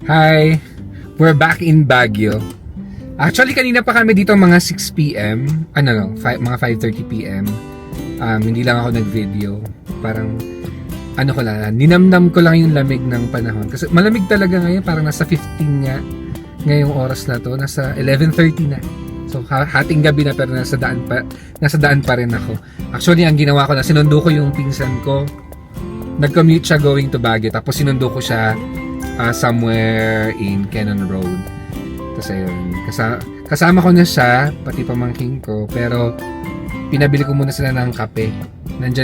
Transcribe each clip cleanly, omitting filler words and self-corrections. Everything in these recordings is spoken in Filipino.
Hi! We're back in Baguio. Actually, kanina pa kami dito mga 6 p.m. Mga 5:30 p.m. Hindi lang ako nag-video. Parang, ninamnam ko lang yung lamig ng panahon. Kasi malamig talaga ngayon, parang nasa 15 nga ngayong oras na to. Nasa 11:30 na. So, hating gabi na pero nasa daan pa rin ako. Actually, ang ginawa ko na, sinundo ko yung pinsan ko. Nag-commute siya going to Baguio. Tapos sinundo ko siya somewhere in Cannon Road. Tapos ayun, kasama ko na siya, pati pamangking ko, pero pinabili ko muna sila ng kape.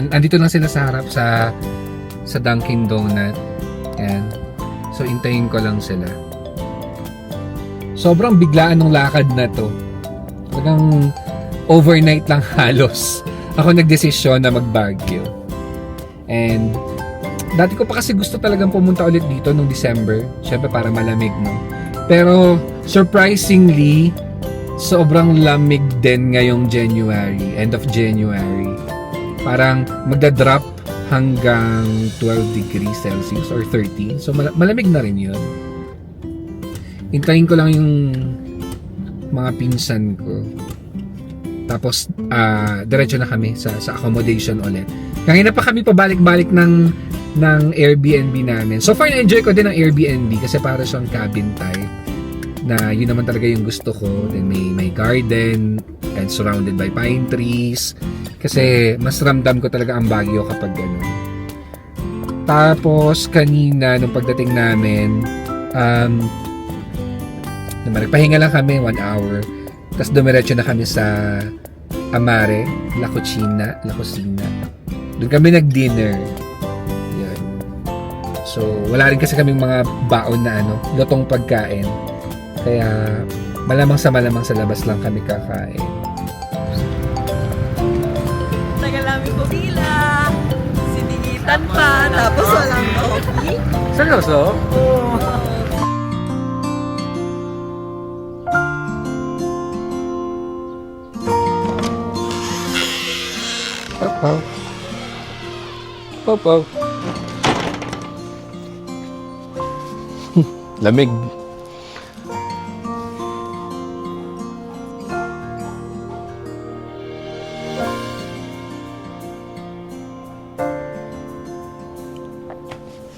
Andito lang sila sa harap sa Dunkin Donut. Ayan. So intayin ko lang sila. Sobrang biglaan ng lakad na to. Talagang overnight lang halos ako nagdesisyon na mag-Baguio. And dati ko pa kasi gusto talagang pumunta ulit dito nung December. Syempre para malamig, no? Pero surprisingly, sobrang lamig din ngayong January, end of January. Parang magda-drop hanggang 12 degrees Celsius or 13. So malamig na rin yun. Hintayin ko lang yung mga pinsan ko. Tapos diretso na kami sa accommodation ulit. Kanina pa kami pabalik-balik ng Airbnb namin. So far na-enjoy ko din ang Airbnb kasi para siyang cabin type na yun naman talaga yung gusto ko. Then may garden and surrounded by pine trees kasi mas ramdam ko talaga ang Baguio kapag gano'n. Tapos kanina nung pagdating namin nagpahinga lang kami 1 hour. Tapos dumiretso na kami sa Amare, La Cocina. Doon kami nag-dinner. Yan. So, wala rin kasi kaming mga baon na lutong pagkain. Kaya, malamang sa labas lang kami kakain. Tagal namin pumila. Siningitan pa. Tapos walang coffee. Seryoso? Oo. Popo. Lamig.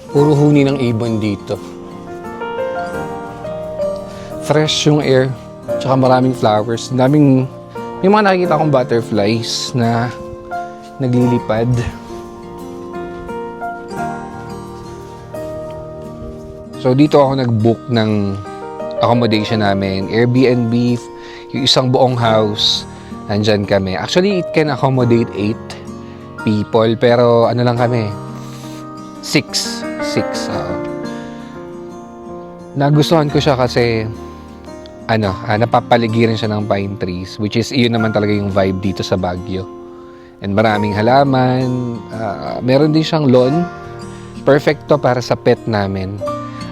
Puro huni ng ibon dito. Fresh yung air. Tsaka maraming flowers. May mga nakikita akong butterflies na naglilipad. So dito ako nag-book ng accommodation namin, Airbnb, yung isang buong house, nandyan kami. Actually, it can accommodate 8 people, pero lang kami, 6. Nagustuhan ko siya kasi, napapaligiran siya ng pine trees, which is, iyon naman talaga yung vibe dito sa Baguio. And maraming halaman, meron din siyang lawn, perfect to para sa pet namin.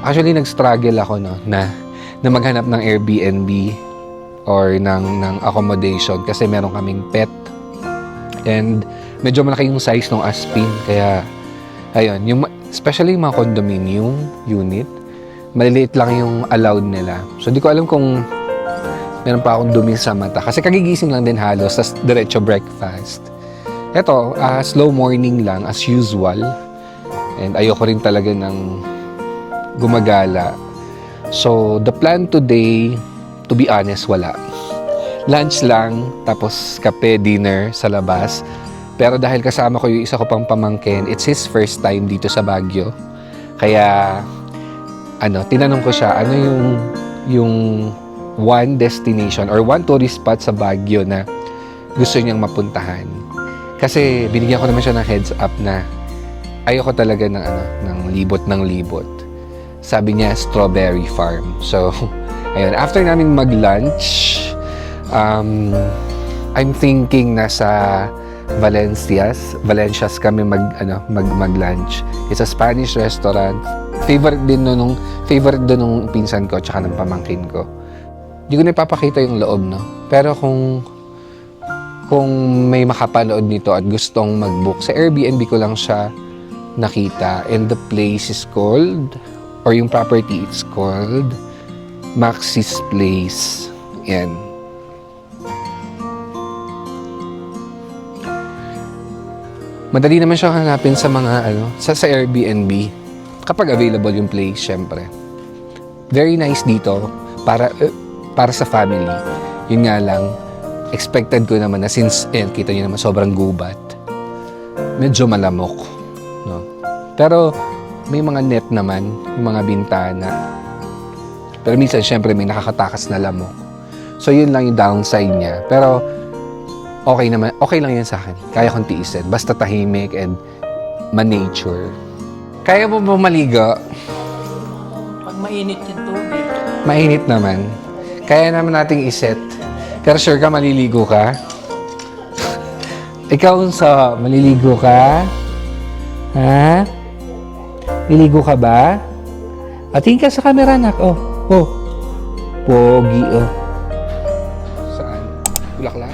Actually, nag-struggle ako na maghanap ng Airbnb or ng accommodation kasi meron kaming pet. And medyo malaki yung size ng Aspin. Kaya, ayun, especially yung mga condominium unit, maliliit lang yung allowed nila. So, di ko alam kung meron pa akong dumi sa mata. Kasi kagigising lang din halos, tas diretso breakfast. Eto, slow morning lang as usual. And ayoko rin talaga ng gumagala. So, the plan today, to be honest, wala. Lunch lang, tapos kape, dinner sa labas. Pero dahil kasama ko yung isa ko pang pamangkin, it's his first time dito sa Baguio. Kaya, tinanong ko siya, ano yung one destination or one tourist spot sa Baguio na gusto niyang mapuntahan. Kasi binigyan ko naman siya ng heads up na ayoko talaga ng libot. Sabi niya, Strawberry Farm. So, ayun. After namin mag-lunch, I'm thinking nasa Valencias kami mag-lunch. It's a Spanish restaurant. Favorite doon nung pinsan ko tsaka ng pamangkin ko. Hindi ko na ipapakita yung loob, no? Pero kung may makapanood nito at gustong mag-book, sa Airbnb ko lang siya nakita. And the place is called or yung property, it's called Maxis Place. Yan. Madali naman siya hanapin sa mga sa Airbnb kapag available yung place, syempre. Very nice dito para sa family. Yun nga lang, expected ko naman na since kita niyo naman sobrang gubat. Medyo malamok, no? Pero may mga net naman, yung mga bintana. Pero minsan syempre may nakakatakas na lamok. So yun lang yung downside niya. Pero okay naman, okay lang yan sa akin. Kaya kong tiisin. Basta tahimik and ma-nature. Kaya mo ba maligo? Pag mainit yung tubig. Mainit naman. Kaya naman nating iset. Pero sure ka, maliligo ka? Ikaw, so, maliligo ka? Ha? Liligo ka ba? Tingin ka sa camera, anak. Oh. Pogi, oh. Saan? Bulaklak?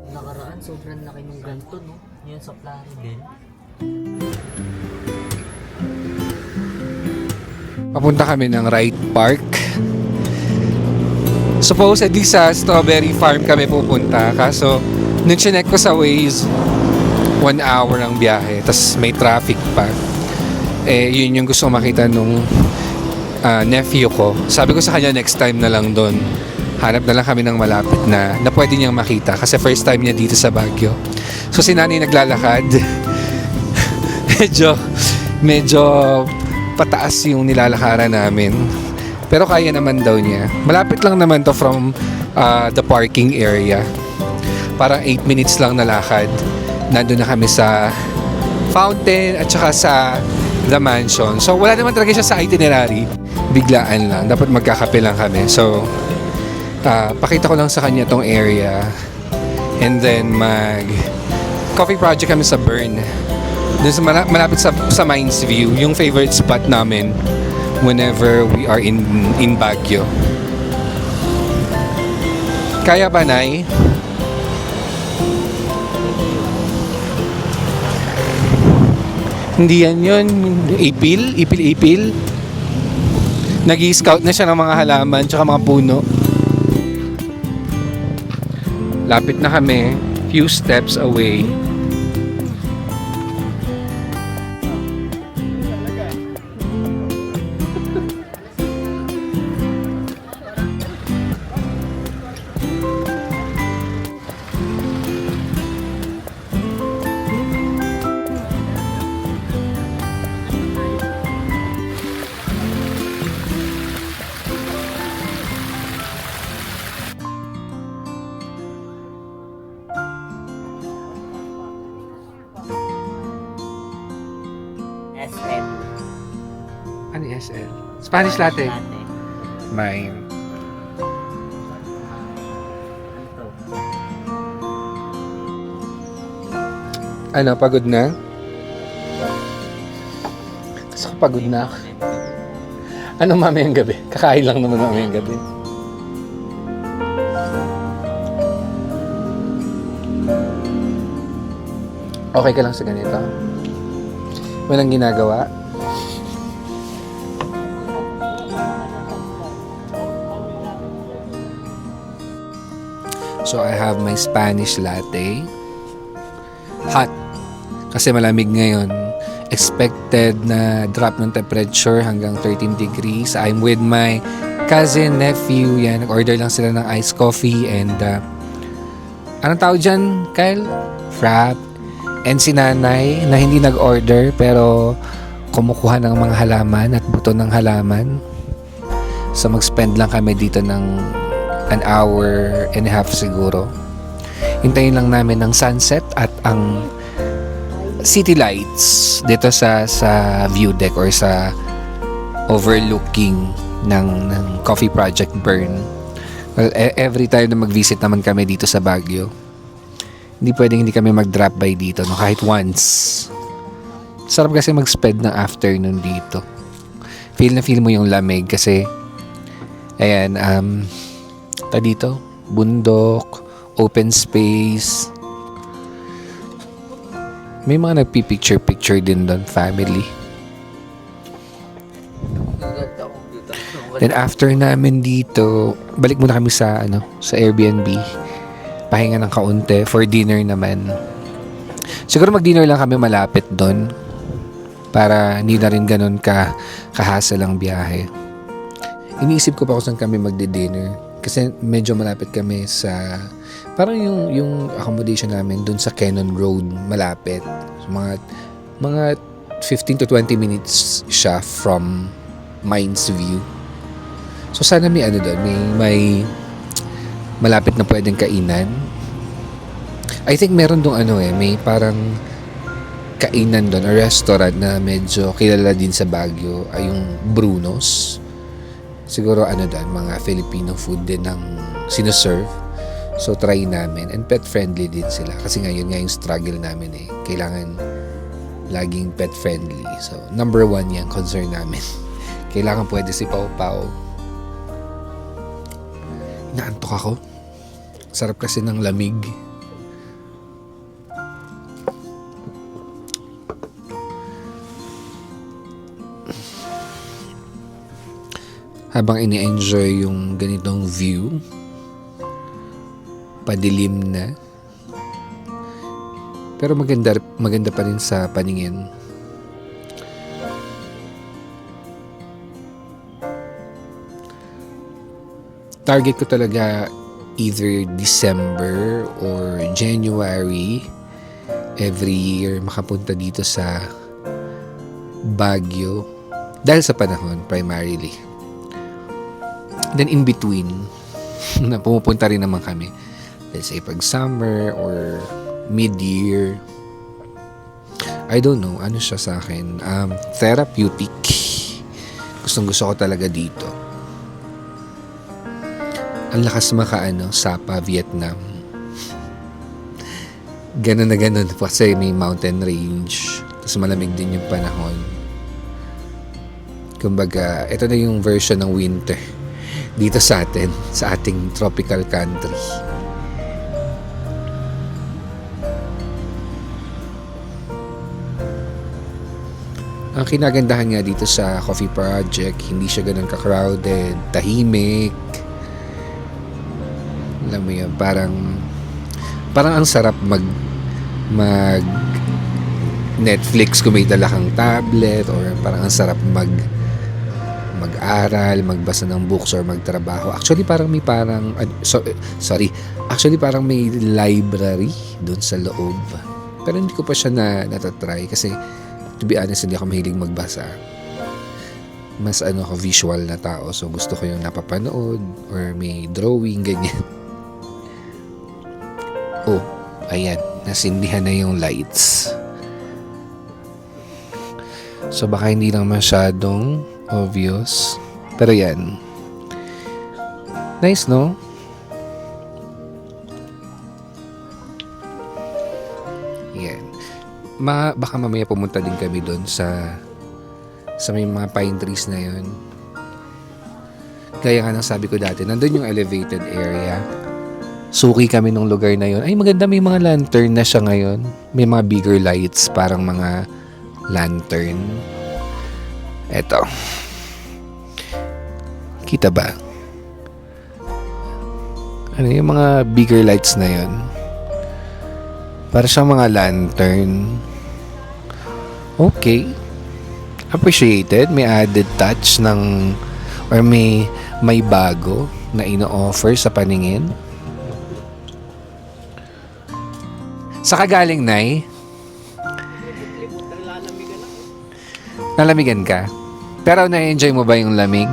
Nakaraan, sobrang laki ng ganito, no? Yan sa Plaridel. Papunta kami ng Wright Park. Supposedly sa Strawberry Farm kami pupunta. Kaso, nung chinek ko sa Waze, 1 hour ang biyahe. Tapos may traffic pa. Yun yung gusto ko makita nung nephew ko. Sabi ko sa kanya, next time na lang doon. Hanap na lang kami ng malapit na pwede niyang makita. Kasi first time niya dito sa Baguio. So si nanay naglalakad. medyo pataas yung nilalakaran namin. Pero kaya naman daw niya. Malapit lang naman to from the parking area. Parang 8 minutes lang na lakad. Nandun na kami sa fountain at saka sa the mansion. So wala naman talaga siya sa itinerary. Biglaan lang. Dapat magkakape lang kami. So pakita ko lang sa kanya tong area. And then coffee project kami sa Bern. Dun sa malapit sa Mines View, yung favorite spot namin whenever we are in Baguio. Kaya ba, Nay? Hindi yan yun. Ipil. Nag-i-scout na siya ng mga halaman tsaka mga puno. Lapit na kami. Few steps away. SM. Ano yung SL? Spanish latte. Latte. Mine. Ano, pagod na? Gusto ko pagod na ako. Ano mamayang gabi? Kakain lang naman mamayang gabi. Okay ka lang sa ganito? Walang ginagawa? So I have my Spanish latte. Hot. Kasi malamig ngayon. Expected na drop ng temperature hanggang 13 degrees. I'm with my cousin, nephew. Yan, nag-order lang sila ng iced coffee and anong tawag dyan, Kyle? Frap. And si nanay na hindi nag-order pero kumukuha ng mga halaman at buto ng halaman. So mag-spend lang kami dito ng 1.5 hours siguro. Hintayin lang namin ng sunset at ang city lights dito sa view deck or sa overlooking ng Coffee Project Bern. Well, every time na mag-visit naman kami dito sa Baguio, hindi pwedeng hindi kami mag-drop by dito, no? Kahit once. Sarap kasi mag-spend ng afternoon dito. Feel na feel mo yung lamig kasi Ayan, dito, bundok, open space. May mga nagpipicture-picture din doon, family. Ganda ko dito. Then after namin dito, balik muna kami sa sa Airbnb. Pahinga ng kaunti for dinner naman. Siguro mag-dinner lang kami malapit doon para hindi na rin ganun kahasal ang biyahe. Iniisip ko pa kung saan kami magdi-dinner kasi medyo malapit kami sa parang yung accommodation namin doon sa Cannon Road, malapit. So, mga 15 to 20 minutes siya from Mines View. So sana may doon, may malapit na pwedeng kainan. I think meron doon may parang kainan doon, a restaurant na medyo kilala din sa Baguio ay yung Bruno's. Siguro doon, mga Filipino food din ang sinuserve. So try namin, and pet friendly din sila kasi ngayon nga yung struggle namin kailangan laging pet friendly. So number 1 yan concern namin. Kailangan pwede si Pau Pau. Inaantok ako. Sarap kasi ng lamig. Habang ini-enjoy yung ganitong view, padilim na. Pero maganda pa rin sa paningin. Target ko talaga either December or January every year makapunta dito sa Baguio dahil sa panahon primarily. Then in between na pumupunta rin naman kami, let's say pag summer or mid-year. I don't know, ano siya sa akin, therapeutic. Gusto ko talaga dito. Ang lakas Sapa, Vietnam. Ganun na ganun kasi may mountain range, tapos malamig din yung panahon. Kumbaga, ito na yung version ng winter dito sa atin, sa ating tropical country. Ang kinagandahan nga dito sa Coffee Project, hindi siya ganun ka-crowded, tahimik. Alam mo yun, parang ang sarap mag Netflix kung may dala kang tablet, or parang ang sarap mag-aral, magbasa ng books or magtrabaho. Actually parang may library doon sa loob. Pero hindi ko pa siya natatry kasi to be honest, hindi ako mahilig magbasa. Mas ako visual na tao, so gusto ko yung napapanood or may drawing, ganyan. Oh, ayan, nasindihan na yung lights. So baka hindi lang masyadong obvious, pero yan, nice, no? Yan. Baka mamaya pumunta din kami doon sa may mga pine trees na yun. Gaya nga ng sabi ko dati, nandun yung elevated area. Suki kami nung lugar na yun. Ay, maganda, may mga lantern na siya ngayon. May mga bigger lights, parang mga lantern. Eto. Kita ba? Ano yung mga bigger lights na yun? Para siyang mga lantern. Okay. Appreciated. May added touch or may bago na ino-offer sa paningin. Sa kagaling, Nay? Nalamigan ka? Pero na-enjoy mo ba yung lamig?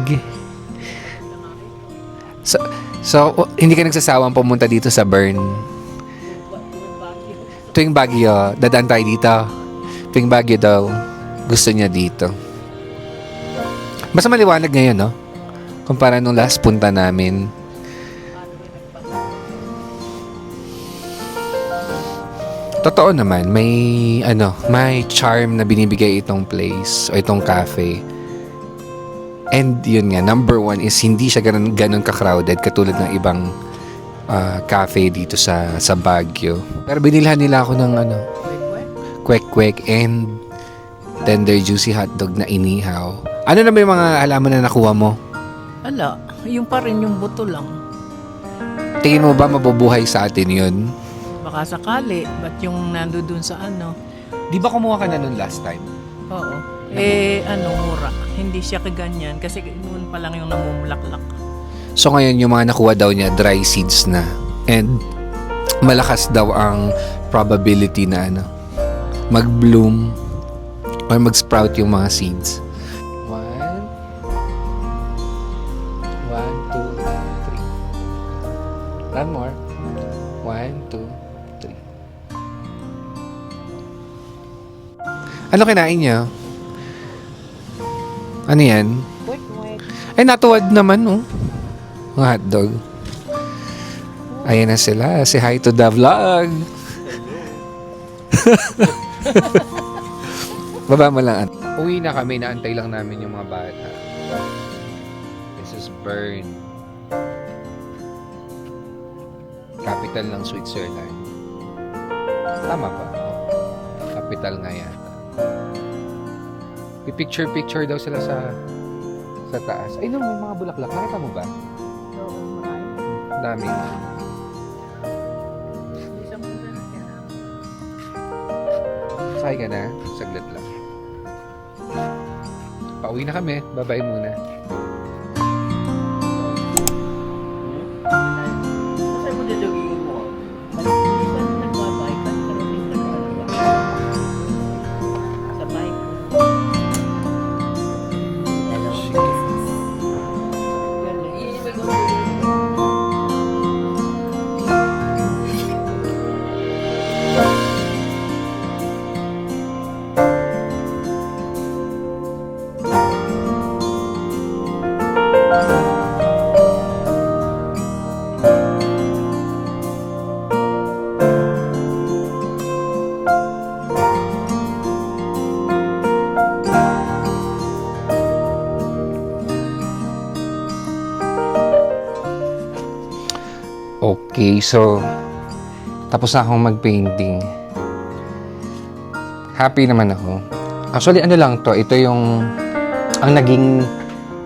So hindi ka nagsasawang pumunta dito sa Bern? Tuwing Baguio, dadaan tayo dito. Tuwing Baguio daw, gusto niya dito. Mas maliwanag ngayon, no? Kumpara nung last punta namin. Totoo naman, may charm na binibigay itong place o itong cafe. And yun nga, number one is hindi siya ganun ka-crowded katulad ng ibang cafe dito sa Baguio. Pero binilhan nila ako ng kwek-kwek and tender juicy hotdog na inihaw. Ano na ba yung mga halaman na nakuha mo? Ala, yung pa rin yung buto lang. Tingin mo ba mabubuhay sa atin yun? Baka sakali, ba't yung nando dun sa ano? Di ba kumuha ka na nun last time? Oo. Mura. Hindi siya kaganyan kasi noon pa lang yung namumulaklak. So ngayon yung mga nakuha daw niya dry seeds na and malakas daw ang probability na mag-bloom or mag-sprout yung mga seeds. 1, 2, 3. One more. 1, 2, 3. Ano kinain niya? Ano yan? Ay, natuwad naman, oh. Ang hotdog. Ayan na sila. Say hi to the vlog. Baba mo lang. Uwi na kami. Naantay lang namin yung mga bata. This is Bern. Capital ng Switzerland. Tama ba? Capital nga yata. Picture daw sila sa taas. Ay, no, may mga bulaklak. Nakita mo ba? Oo, marami. Daming. Sakay ka na? Saglit lang. Pauwi na kami. Bye-bye muna. Saan mo dadagingin mo? Sa bike. Okay, so tapos na akong mag-painting. Happy naman ako. Actually, ano lang to, ito yung ang naging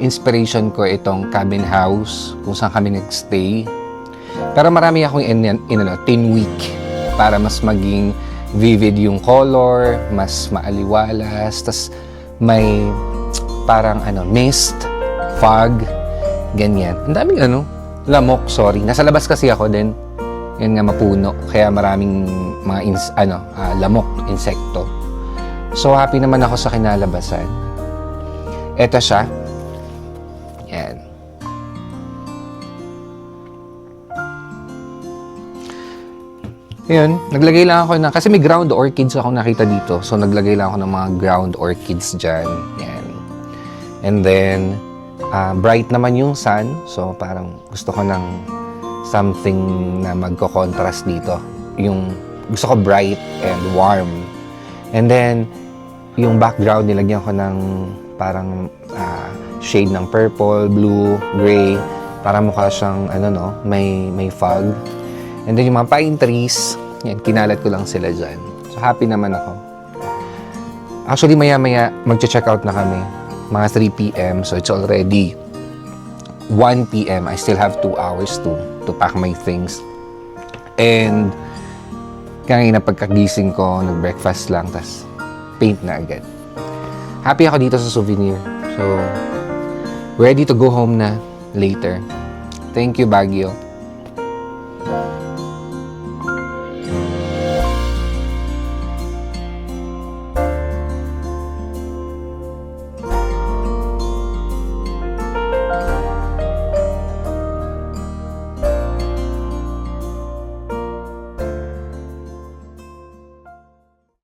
inspiration ko itong cabin house kung saan kami nagstay. Pero marami akong tin week para mas maging vivid yung color, mas maaliwalas, tas may parang mist, fog, ganyan. Ang daming lamok, sorry. Nasa labas kasi ako din. Yan nga mapuno. Kaya maraming mga lamok, insekto. So happy naman ako sa kinalabasan. Ito siya. Yan. Yun, naglagay lang ako kasi may ground orchids ako nakita dito. So naglagay lang ako ng mga ground orchids dyan. Yan. And then, bright naman yung sun. So parang gusto ko ng something na magko-contrast dito. Yung gusto ko bright and warm. And then, yung background nilagyan ko ng parang shade ng purple, blue, gray. Para mukha siyang may fog. And then yung mga pine trees, yan, kinalat ko lang sila dyan. So happy naman ako. Actually, maya-maya magche-check out na kami. Mga 3 p.m. So it's already 1 p.m. I still have 2 hours to pack my things. And kanina pagkagising ko, nag-breakfast lang, tas paint na agad. Happy ako dito sa souvenir. So, ready to go home na later. Thank you, Baguio.